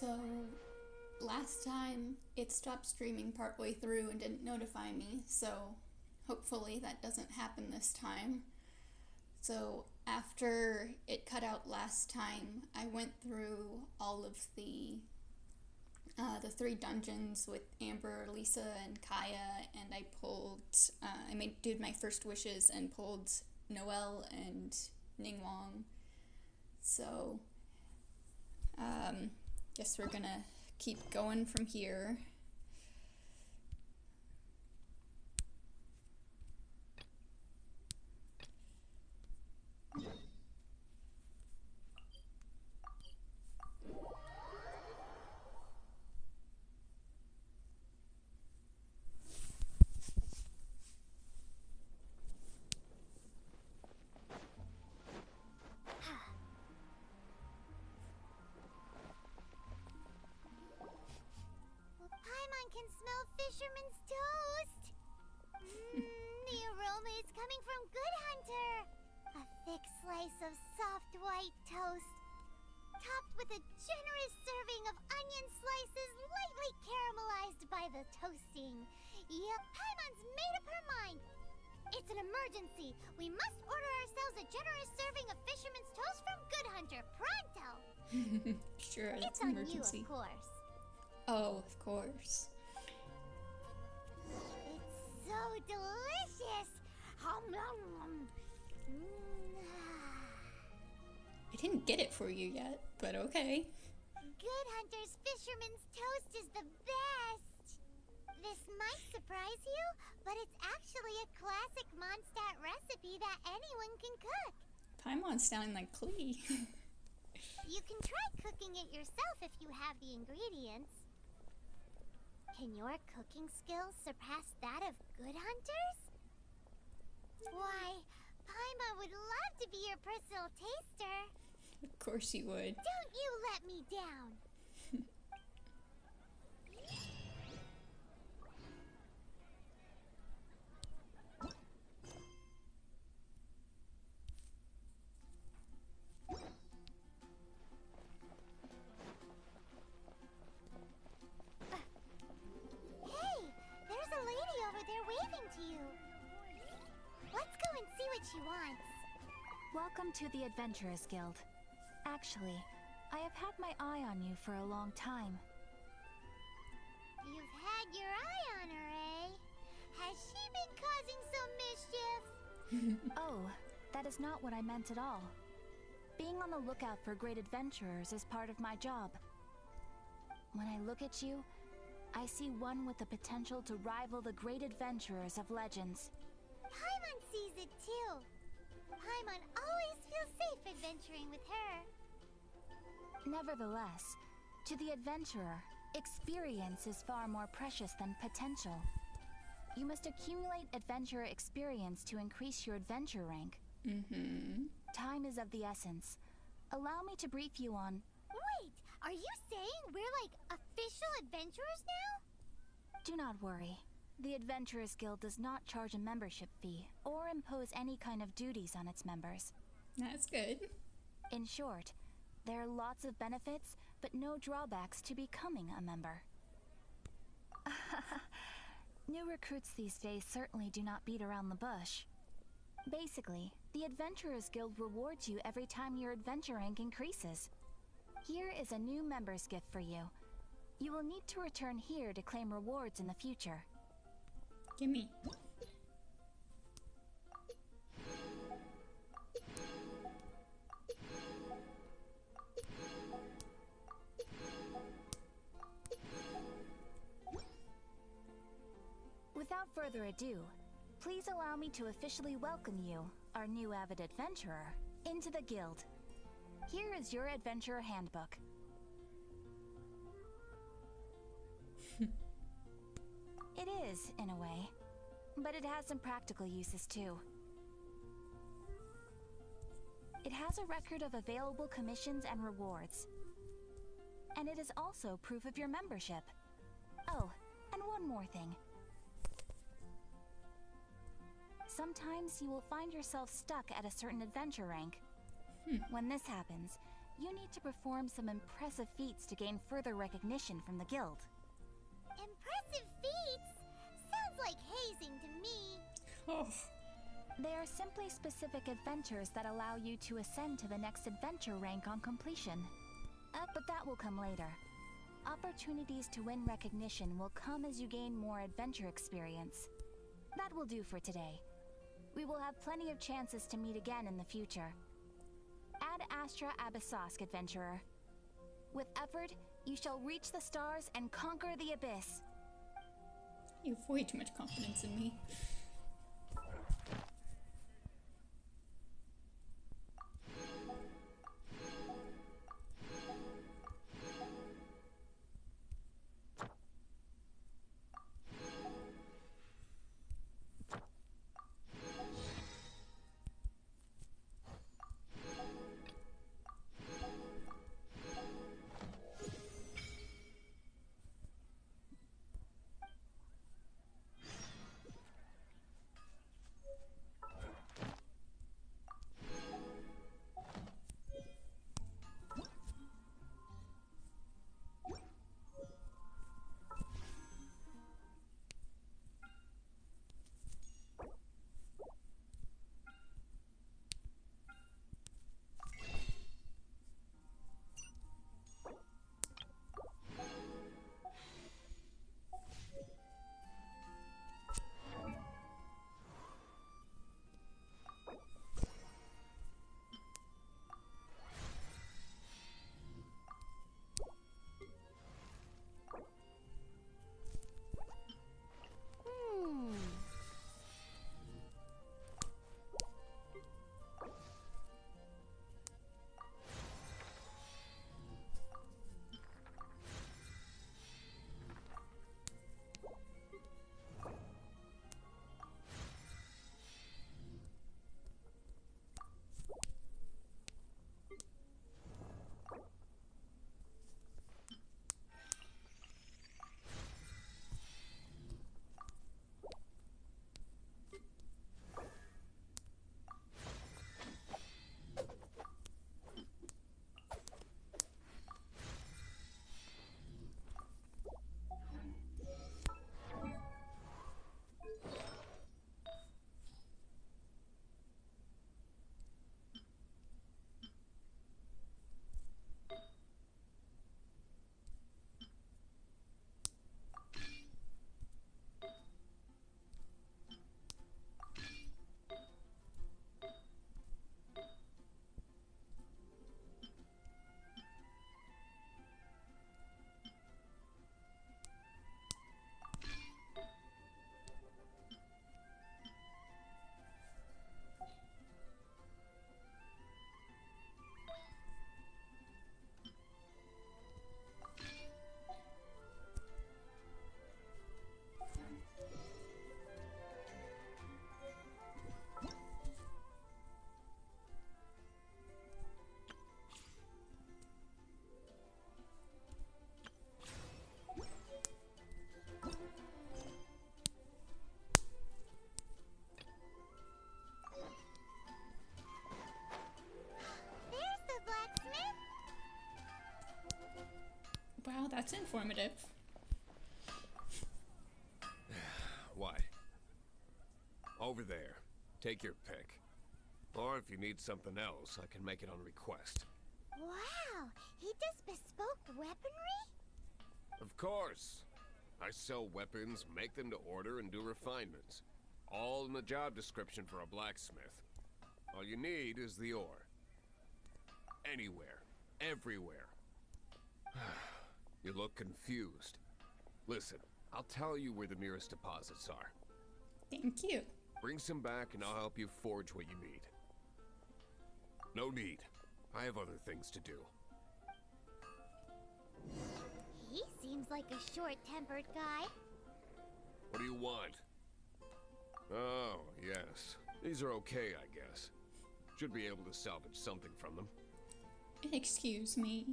So last time it stopped streaming partway through and didn't notify me, so hopefully that doesn't happen this time. So after it cut out last time, I went through all of the three dungeons with Amber, Lisa, and Kaya, and did my first wishes and pulled Noelle and Ningguang. So guess we're gonna keep going from here. Paimon can smell fisherman's toast! The aroma is coming from Good Hunter! A thick slice of soft white toast, topped with a generous serving of onion slices lightly caramelized by the toasting. Yep, Paimon's made up her mind! It's an emergency! We must order ourselves a generous serving of fisherman's toast from Good Hunter, pronto! Sure, It's it's an on emergency. you, of course. Oh, of course. It's so delicious! Hum, nom, nom. I didn't get it for you yet, but okay. Good Hunter's Fisherman's Toast is the best! This might surprise you, but it's actually a classic Mondstadt recipe that anyone can cook. Paimon's sounding like Klee. You can try cooking it yourself if you have the ingredients. Can your cooking skills surpass that of Good Hunter's? Why, Paimon would love to be your personal taster. Of course you would. Don't you let me down. Hey, there's a lady over there waving to you. Let's go and see what she wants. Welcome to the Adventurers Guild. Actually, I have had my eye on you for a long time. You've had your eye on her, eh? Has she been causing some mischief? Oh, that is not what I meant at all. Being on the lookout for great adventurers is part of my job. When I look at you, I see one with the potential to rival the great adventurers of legends. Paimon sees it too. Paimon always feels safe adventuring with her. Nevertheless, to the adventurer, experience is far more precious than potential. You must accumulate adventurer experience to increase your adventure rank. Time is of the essence. Allow me to brief you on... Wait, are you saying we're like official adventurers now? Do not worry. The Adventurers Guild does not charge a membership fee or impose any kind of duties on its members. That's good. In short, there are lots of benefits, but no drawbacks to becoming a member. New recruits these days certainly do not beat around the bush. Basically, the Adventurers Guild rewards you every time your adventure rank increases. Here is a new member's gift for you. You will need to return here to claim rewards in the future. Gimme. Without further ado, please allow me to officially welcome you, our new avid adventurer, into the guild. Here is your adventurer handbook. It is, in a way, but it has some practical uses too. It has a record of available commissions and rewards. And it is also proof of your membership. Oh, and one more thing. Sometimes you will find yourself stuck at a certain adventure rank. When this happens, you need to perform some impressive feats to gain further recognition from the guild. Impressive feats? Sounds like hazing to me. Oh. They are simply specific adventures that allow you to ascend to the next adventure rank on completion. But that will come later. Opportunities to win recognition will come as you gain more adventure experience. That will do for today. We will have plenty of chances to meet again in the future. Ad Astra Abyssosk, adventurer. With effort, you shall reach the stars and conquer the abyss. You have way too much confidence in me. Wow, that's informative. Why? Over there. Take your pick. Or if you need something else, I can make it on request. Wow, he does bespoke weaponry? Of course. I sell weapons, make them to order, and do refinements. All in the job description for a blacksmith. All you need is the ore. Anywhere. Everywhere. You look confused. Listen, I'll tell you where the nearest deposits are. Thank you. Bring some back and I'll help you forge what you need. No need. I have other things to do. He seems like a short-tempered guy. What do you want? Oh, yes. These are okay, I guess. Should be able to salvage something from them. Excuse me.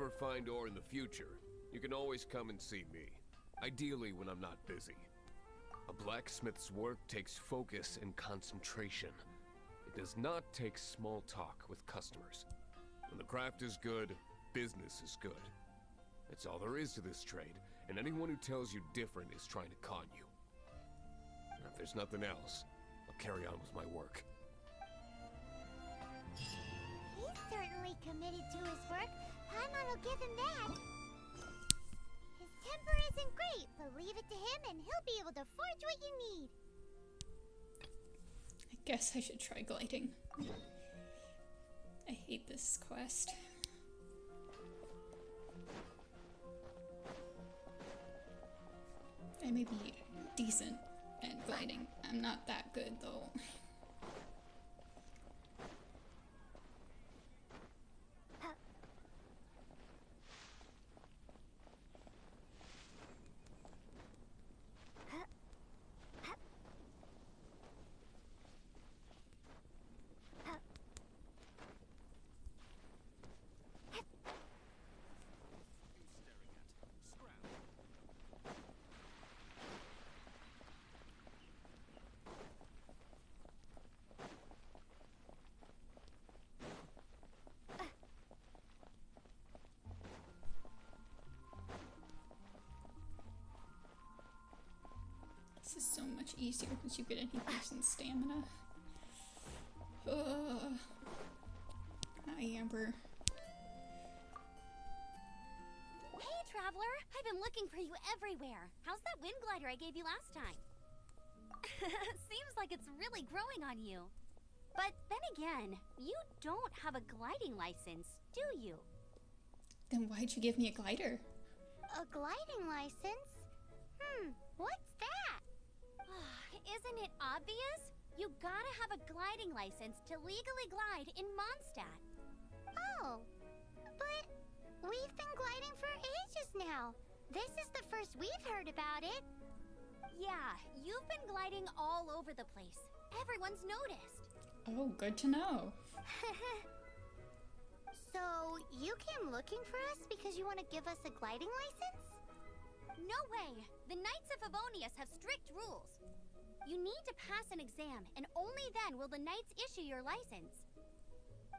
ever find ore in the future, you can always come and see me. Ideally when I'm not busy. A blacksmith's work takes focus and concentration. It does not take small talk with customers. When the craft is good, business is good. That's all there is to this trade, and anyone who tells you different is trying to con you. And if there's nothing else, I'll carry on with my work. He's certainly committed to his work. Paimon will give him that. His temper isn't great, but leave it to him and he'll be able to forge what you need. I guess I should try gliding. I hate this quest. I may be decent at gliding. I'm not that good though. This is so much easier once you get any person's stamina. Hi, Amber. Hey, Traveler! I've been looking for you everywhere. How's that wind glider I gave you last time? Seems like it's really growing on you. But then again, you don't have a gliding license, do you? Then why'd you give me a glider? A gliding license? What's that? Isn't it obvious? You gotta have a gliding license to legally glide in Mondstadt. Oh, but we've been gliding for ages now. This is the first we've heard about it. Yeah, you've been gliding all over the place. Everyone's noticed. Oh, good to know. So, you came looking for us because you want to give us a gliding license? No way! The Knights of Favonius have strict rules. You need to pass an exam, and only then will the Knights issue your license.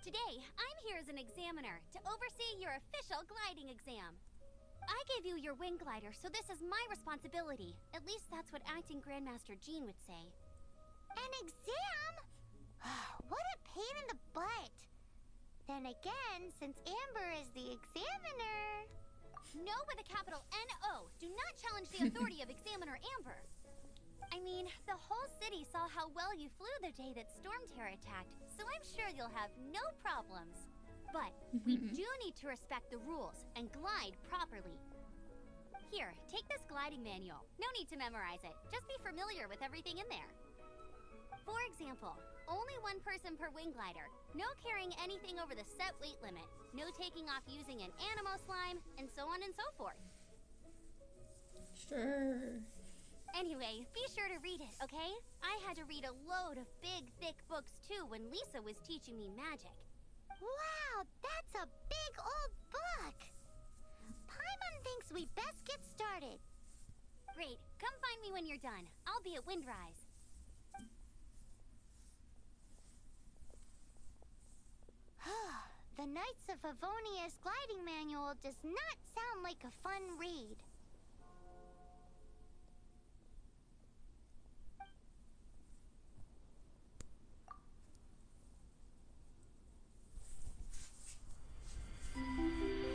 Today, I'm here as an examiner to oversee your official gliding exam. I gave you your wing glider, so this is my responsibility. At least that's what Acting Grandmaster Jean would say. An exam? What a pain in the butt. Then again, since Amber is the examiner... No with a capital N-O. Do not challenge the authority of Examiner Amber. I mean, the whole city saw how well you flew the day that Stormterror attacked, so I'm sure you'll have no problems. But we do need to respect the rules and glide properly. Here, take this gliding manual. No need to memorize it. Just be familiar with everything in there. For example, only one person per wing glider. No carrying anything over the set weight limit. No taking off using an animo slime, and so on and so forth. Sure. Anyway, be sure to read it, okay? I had to read a load of big, thick books too when Lisa was teaching me magic. Wow, that's a big old book! Paimon thinks we best get started. Great, come find me when you're done. I'll be at Windrise. The Knights of Favonius gliding manual does not sound like a fun read.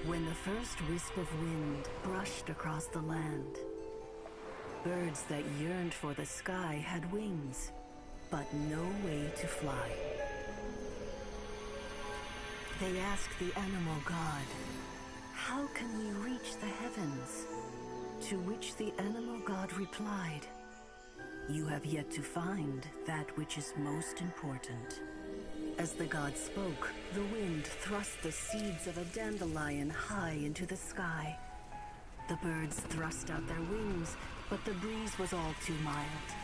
When the first wisp of wind brushed across the land, birds that yearned for the sky had wings, but no way to fly. They asked the animal god, "How can we reach the heavens?" To which the animal god replied, "You have yet to find that which is most important." As the god spoke, the wind thrust the seeds of a dandelion high into the sky. The birds thrust out their wings, but the breeze was all too mild,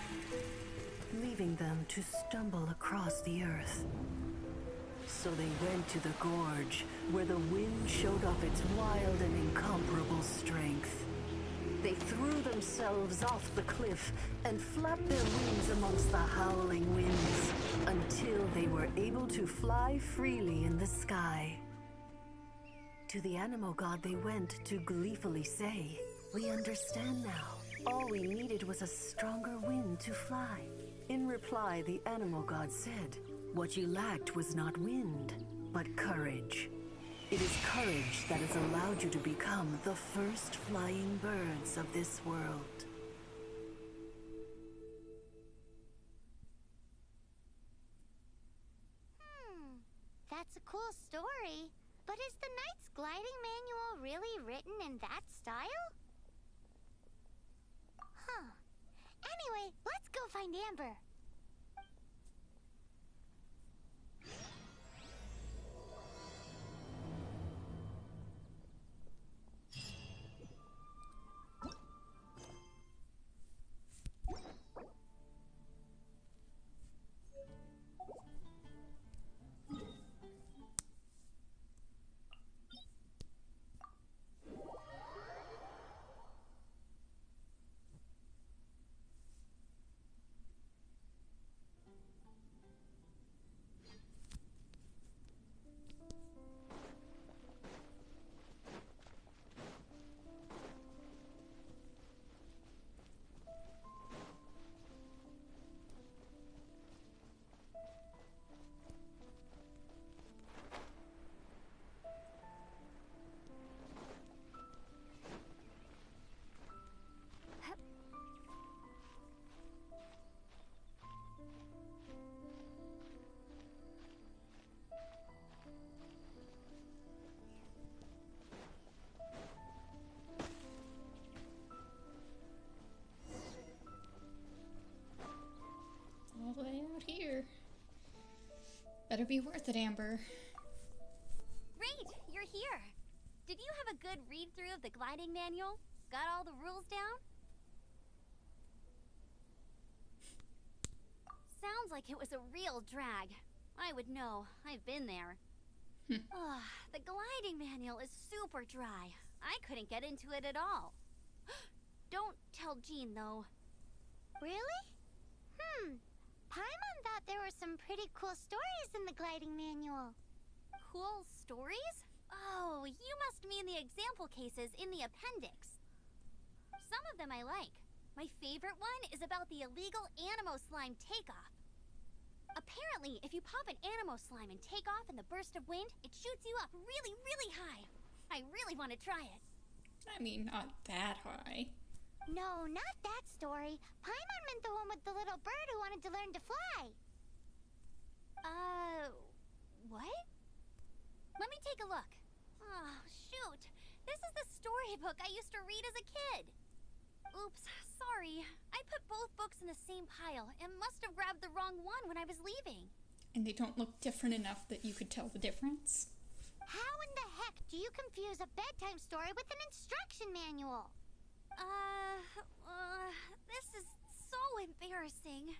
leaving them to stumble across the earth. So they went to the gorge, where the wind showed off its wild and incomparable strength. They threw themselves off the cliff and flapped their wings amongst the howling winds until they were able to fly freely in the sky. To the animal god they went to gleefully say, "We understand now. All we needed was a stronger wind to fly." In reply, the animal god said, "What you lacked was not wind, but courage. It is courage that has allowed you to become the first flying birds of this world." That's a cool story. But is the Knight's gliding manual really written in that style? Huh. Anyway, let's go find Amber. All the way out here. Better be worth it, Amber. Great, you're here. Did you have a good read-through of the gliding manual? Got all the rules down? Sounds like it was a real drag. I would know. I've been there. Ugh, the gliding manual is super dry. I couldn't get into it at all. Don't tell Jean, though. Really? Paimon thought there were some pretty cool stories in the gliding manual. Cool stories? Oh, you must mean the example cases in the appendix. Some of them I like. My favorite one is about the illegal Animo slime takeoff. Apparently, if you pop an Animo slime and take off in the burst of wind, it shoots you up really, really high. I really want to try it. I mean, not that high. No, not that story. Paimon meant the one with the little bird who wanted to learn to fly. What? Let me take a look. Oh, shoot. This is the storybook I used to read as a kid. Oops, sorry. I put both books in the same pile and must have grabbed the wrong one when I was leaving. And they don't look different enough that you could tell the difference? How in the heck do you confuse a bedtime story with an instruction manual? This is so embarrassing.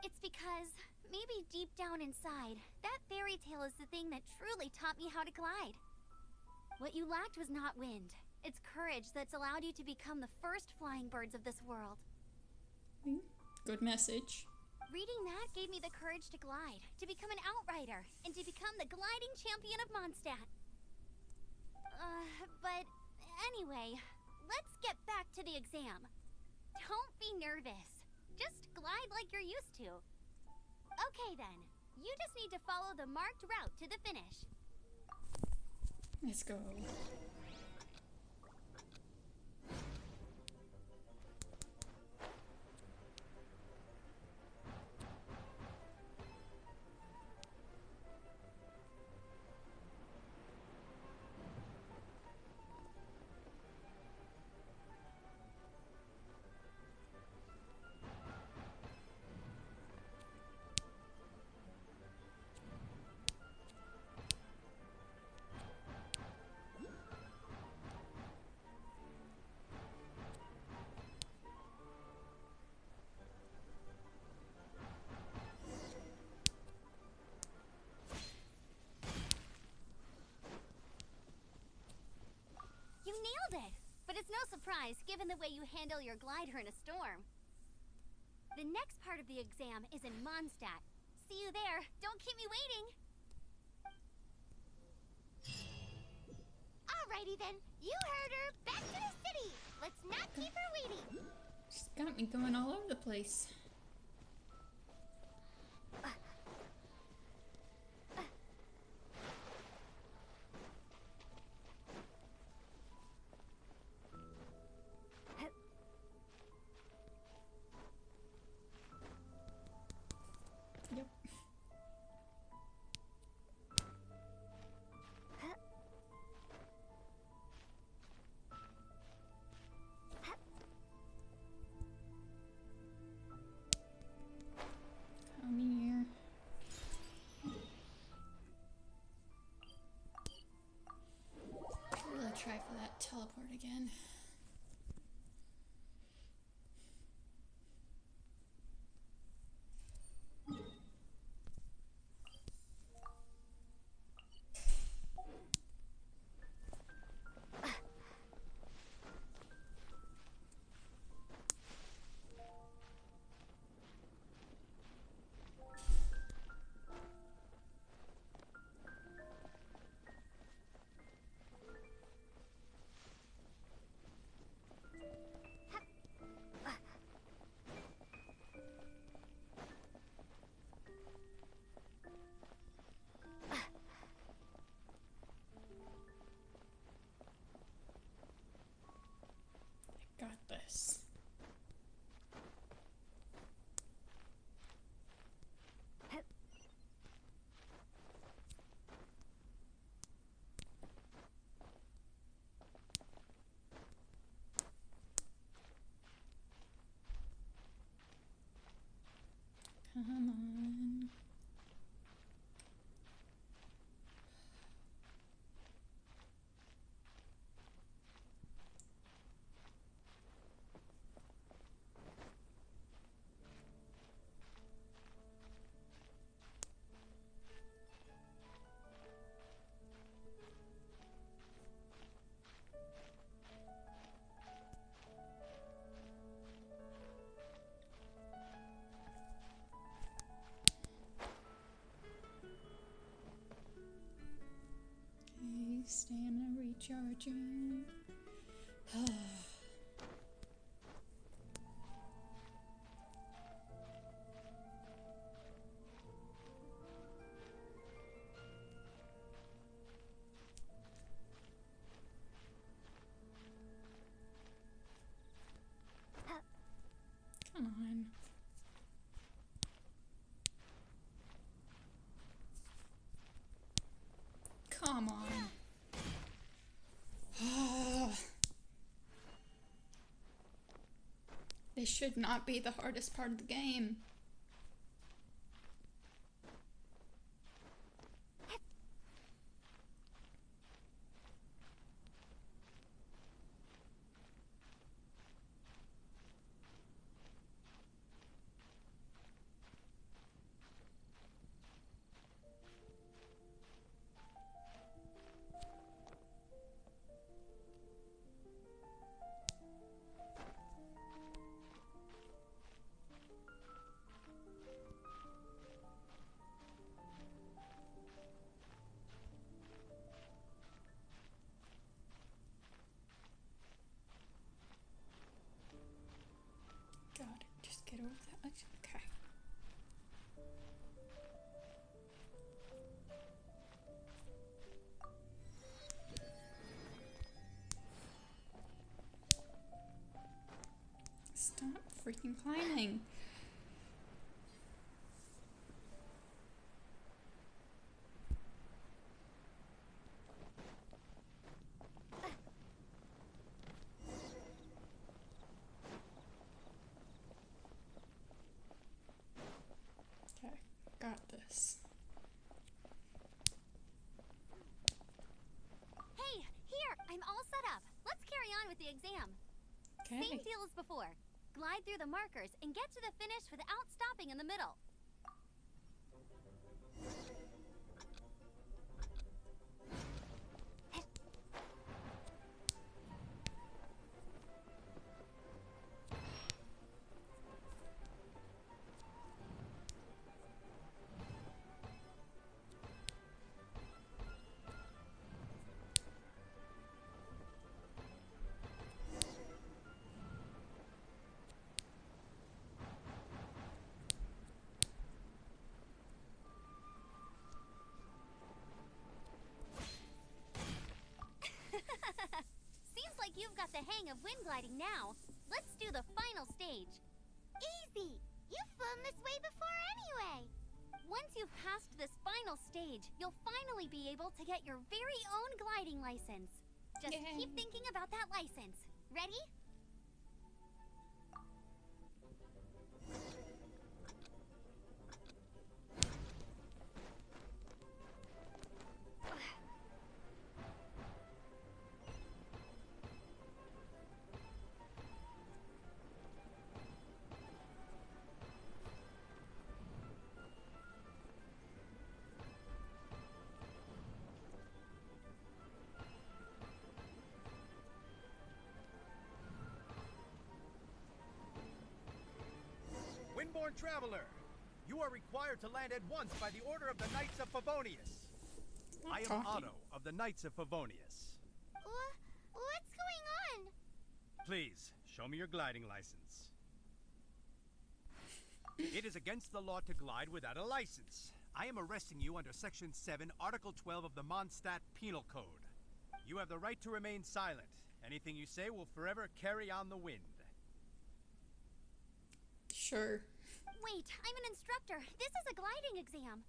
It's because, maybe deep down inside, that fairy tale is the thing that truly taught me how to glide. What you lacked was not wind. It's courage that's allowed you to become the first flying birds of this world. Good message. Reading that gave me the courage to glide, to become an outrider, and to become the gliding champion of Mondstadt. But anyway, let's get back to the exam. Don't be nervous. Just glide like you're used to. Okay then, you just need to follow the marked route to the finish. Let's go. it! But it's no surprise, given the way you handle your glider in a storm. The next part of the exam is in Mondstadt. See you there. Don't keep me waiting! Alrighty then, you heard her. Back to the city. Let's not keep her waiting. She's got me going all over the place. Yep. Come here. Really try for that teleport again. Got this. Come on. Okay, stamina recharging. Come on. Come on. This should not be the hardest part of the game. God, just get over that. Okay. Stop freaking climbing. Okay, got this. Hey, here! I'm all set up. Let's carry on with the exam. Okay. Same deal as before. Glide through the markers and get to the finish without stopping in the middle. the hang of wind gliding now. Let's do the final stage. Easy! You've flown this way before anyway! Once you've passed this final stage, you'll finally be able to get your very own gliding license. Just Yay. keep thinking about that license. Ready? Windborn Traveler, you are required to land at once by the order of the Knights of Favonius. I am Otto of the Knights of Favonius. What's going on? Please, show me your gliding license. It is against the law to glide without a license. I am arresting you under Section 7, Article 12 of the Mondstadt Penal Code. You have the right to remain silent. Anything you say will forever carry on the wind. Sure. Wait, I'm an instructor. This is a gliding exam.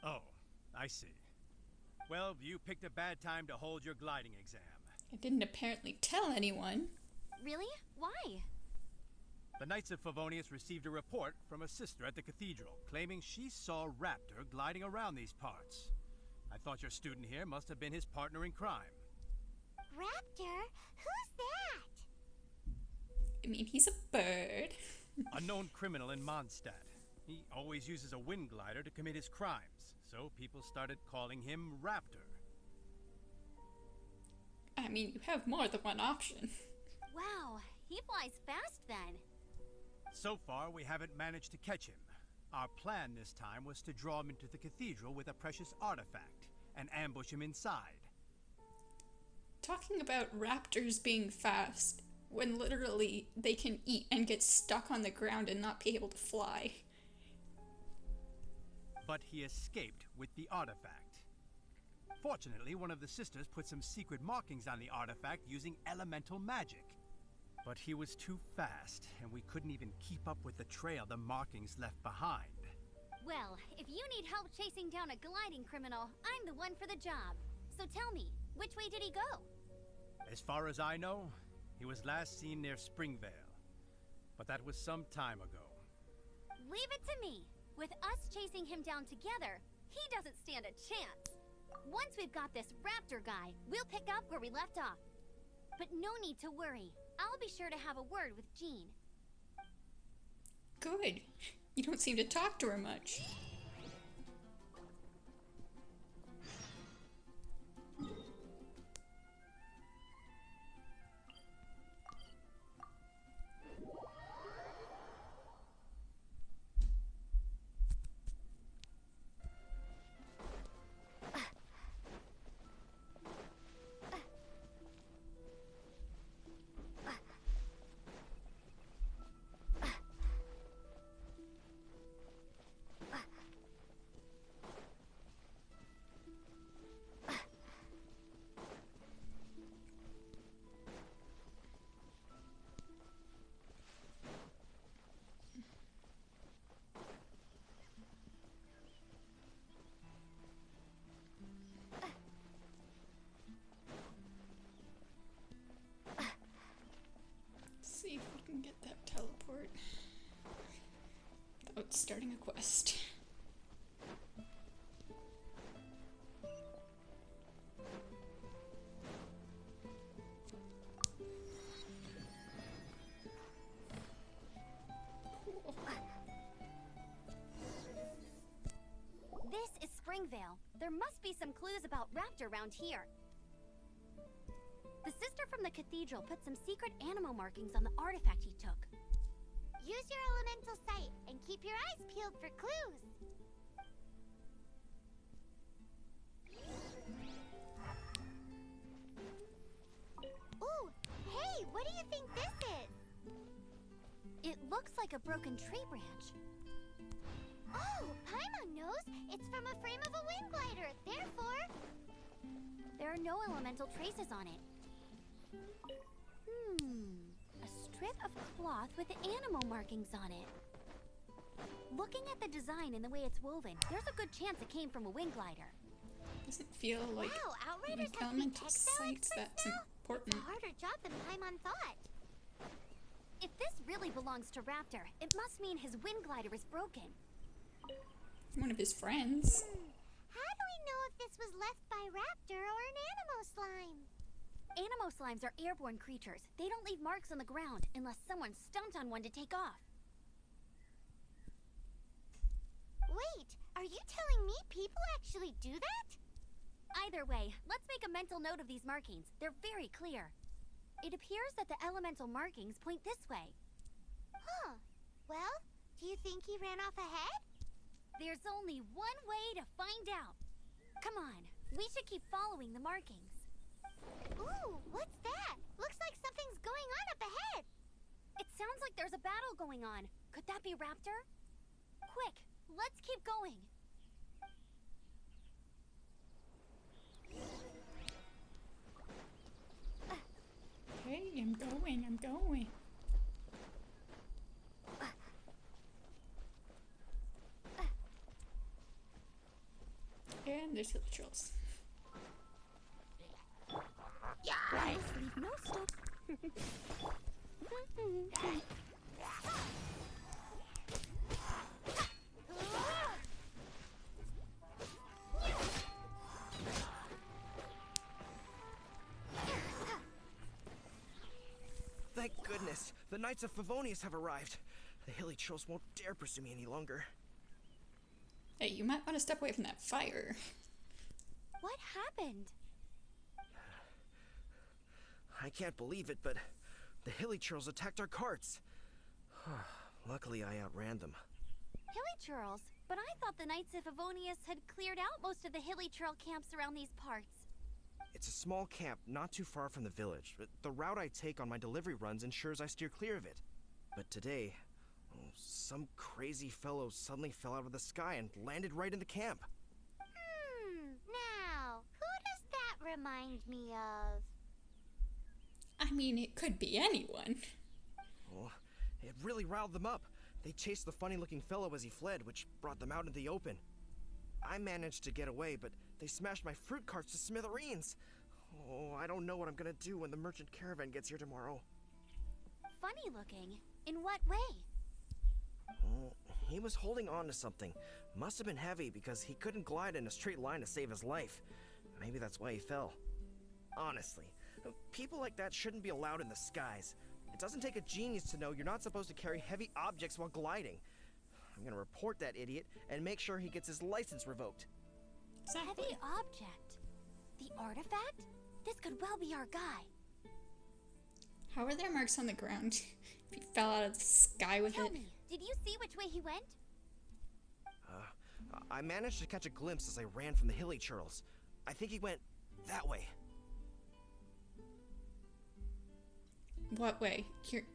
Oh, I see. Well, you picked a bad time to hold your gliding exam. I didn't apparently tell anyone. Really? Why? The Knights of Favonius received a report from a sister at the cathedral claiming she saw Raptor gliding around these parts. I thought your student here must have been his partner in crime. Raptor? Who's that? I mean, he's a bird. A known criminal in Mondstadt. He always uses a wind glider to commit his crimes, so people started calling him Raptor. I mean, you have more than one option. Wow, he flies fast then. So far, we haven't managed to catch him. Our plan this time was to draw him into the cathedral with a precious artifact and ambush him inside. Talking about raptors being fast, when literally they can eat and get stuck on the ground and not be able to fly. But he escaped with the artifact. Fortunately, one of the sisters put some secret markings on the artifact using elemental magic. But he was too fast, and we couldn't even keep up with the trail the markings left behind. Well, if you need help chasing down a gliding criminal, I'm the one for the job. So tell me, which way did he go? As far as I know, he was last seen near Springvale. But that was some time ago. Leave it to me. With us chasing him down together, he doesn't stand a chance. Once we've got this raptor guy, we'll pick up where we left off. But no need to worry. I'll be sure to have a word with Jean. Good. You don't seem to talk to her much. See if we can get that teleport without starting a quest. Cool. This is Springvale. There must be some clues about Raptor around here. The sister from the cathedral put some secret animal markings on the artifact he took. Use your elemental sight and keep your eyes peeled for clues. Ooh, hey, what do you think this is? It looks like a broken tree branch. Oh, Paimon knows. It's from a frame of a wind glider. Therefore, There are no elemental traces on it. A strip of cloth with animal markings on it. Looking at the design and the way it's woven, there's a good chance it came from a wing glider. Doesn't feel like Wow, Outriders like have to be elemental textile sites experts that's now? important. It's a harder job than Paimon thought. If this really belongs to Raptor, it must mean his wind glider is broken. One of his friends. How do we know if this was left by Raptor or an Animo slime? Animo slimes are airborne creatures. They don't leave marks on the ground unless someone stomped on one to take off. Wait, are you telling me people actually do that? Either way, let's make a mental note of these markings. They're very clear. It appears that the elemental markings point this way. Huh. Well, do you think he ran off ahead? There's only one way to find out. Come on, we should keep following the markings. Ooh, what's that? Looks like something's going on up ahead. It sounds like there's a battle going on. Could that be Raptor? Quick, let's keep going. Okay, I'm going. And there's hill trolls. Right. Leave no stone. Thank goodness, the Knights of Favonius have arrived. The hilly trolls won't dare pursue me any longer. Hey, you might want to step away from that fire. What happened? I can't believe it, but the hilly trolls attacked our carts. Luckily, I outran them. Hilly churls? But I thought the Knights of Favonius had cleared out most of the hilly churl camps around these parts. It's a small camp not too far from the village. The route I take on my delivery runs ensures I steer clear of it. But today, some crazy fellow suddenly fell out of the sky and landed right in the camp. Now, who does that remind me of? I mean, it could be anyone. Oh, it really riled them up. They chased the funny-looking fellow as he fled, which brought them out into the open. I managed to get away, but they smashed my fruit carts to smithereens. Oh, I don't know what I'm gonna do when the merchant caravan gets here tomorrow. Funny looking? In what way? Oh, he was holding on to something. Must have been heavy because he couldn't glide in a straight line to save his life. Maybe that's why he fell. Honestly, people like that shouldn't be allowed in the skies. It doesn't take a genius to know you're not supposed to carry heavy objects while gliding. I'm gonna report that idiot and make sure he gets his license revoked. Exactly. Heavy object? The artifact? This could well be our guy. How are there marks on the ground? If he fell out of the sky with Tell it. me, did you see which way he went? I managed to catch a glimpse as I ran from the hilly churls. I think he went that way. What way?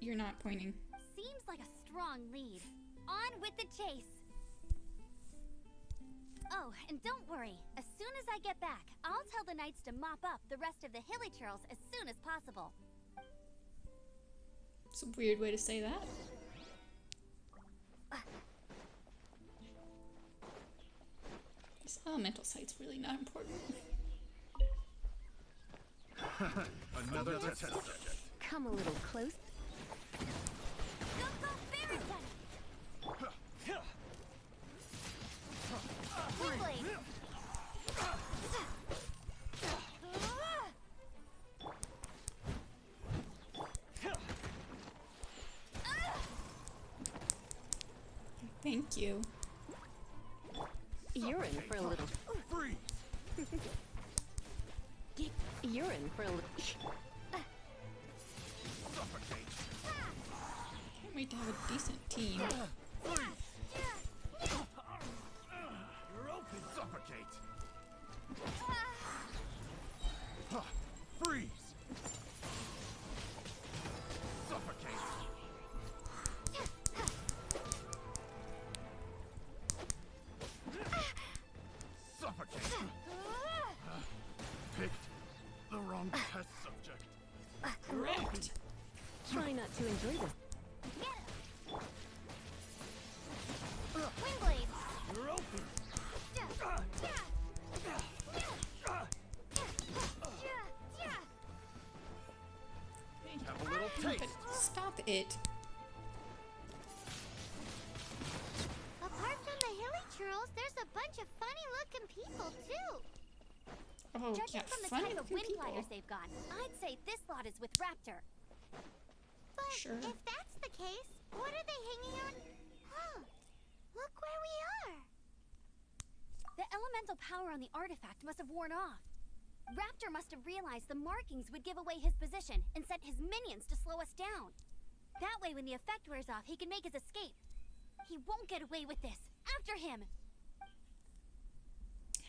You're not pointing. Seems like a strong lead. On with the chase. Oh, and don't worry. As soon as I get back, I'll tell the knights to mop up the rest of the hilly churls as soon as possible. It's a weird way to say that. This elemental site's really not important. Another test. Come a little close. Go, go, Barrington! Quickly! Thank you. You're in for a little. Freeze! You're in for a little. Suffocate! Can't wait to have a decent team. Freeze! You're open! Suffocate! Freeze! Suffocate! Suffocate! Picked the wrong test subject. Correct. Try not to enjoy this. Wind blade. You're open. Have a little taste. Stop it. Apart from the hilly churls, there's a bunch of funny-looking people, too. Oh, Judging yeah, from the funny type of looking wind people. gliders they've got, I'd say this lot is with Raptor. But Sure. if that's the case, what are they hanging on? Huh. Look where we are. The elemental power on the artifact must have worn off. Raptor must have realized the markings would give away his position and sent his minions to slow us down. That way, when the effect wears off, he can make his escape. He won't get away with this. After him!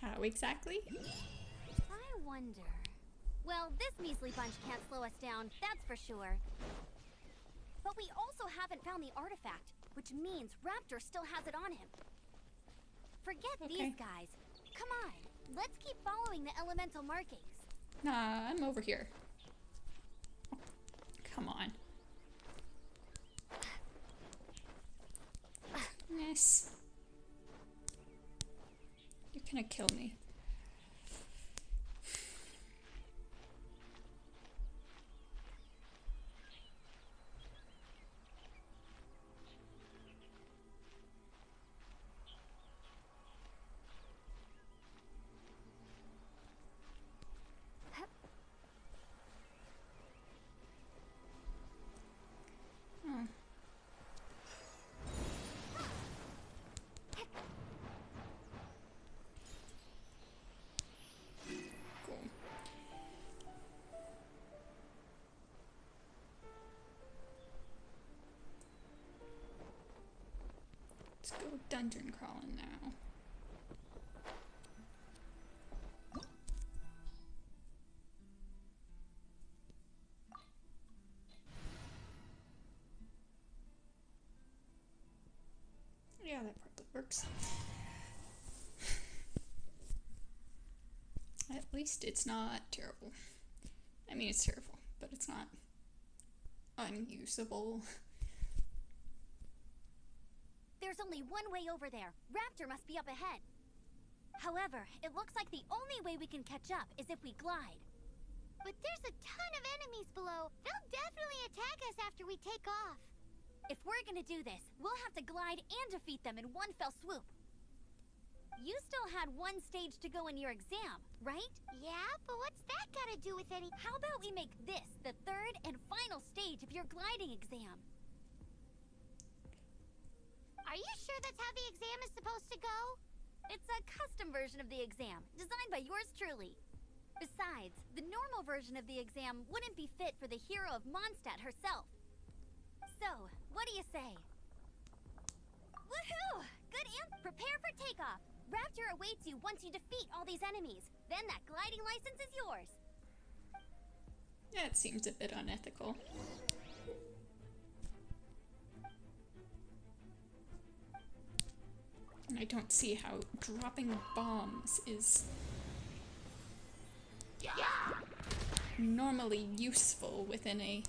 How exactly? I wonder... Well, this measly bunch can't slow us down, that's for sure. But we also haven't found the artifact, which means Raptor still has it on him. Forget these guys. Come on, let's keep following the elemental markings. Nah, I'm over here. Oh, come on. Yes. You're gonna kill me. Hmm. Cool. Let's go dungeon crawling now. Yeah, that probably works. At least it's not terrible. I mean, it's terrible, but it's not unusable. There's only one way over there. Raptor must be up ahead. However, it looks like the only way we can catch up is if we glide. But there's a ton of enemies below. They'll definitely attack us after we take off. If we're gonna do this, we'll have to glide and defeat them in one fell swoop. You still had one stage to go in your exam, right? Yeah, but what's that got to do with any... How about we make this the third and final stage of your gliding exam? Are you sure that's how the exam is supposed to go? It's a custom version of the exam, designed by yours truly. Besides, the normal version of the exam wouldn't be fit for the hero of Mondstadt herself. So, what do you say? Woohoo! Good answer! Prepare for takeoff! Raptor awaits you once you defeat all these enemies. Then that gliding license is yours. That seems a bit unethical. And I don't see how dropping bombs is normally useful within a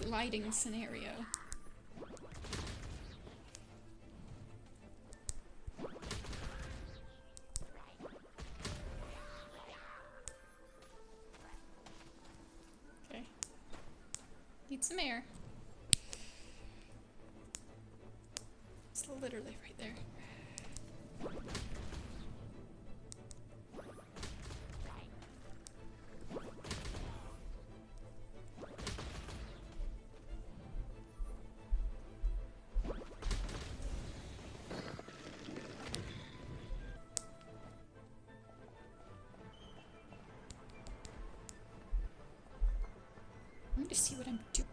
gliding scenario. Okay. Need some air. It's literally right there. Let me just see what I'm doing.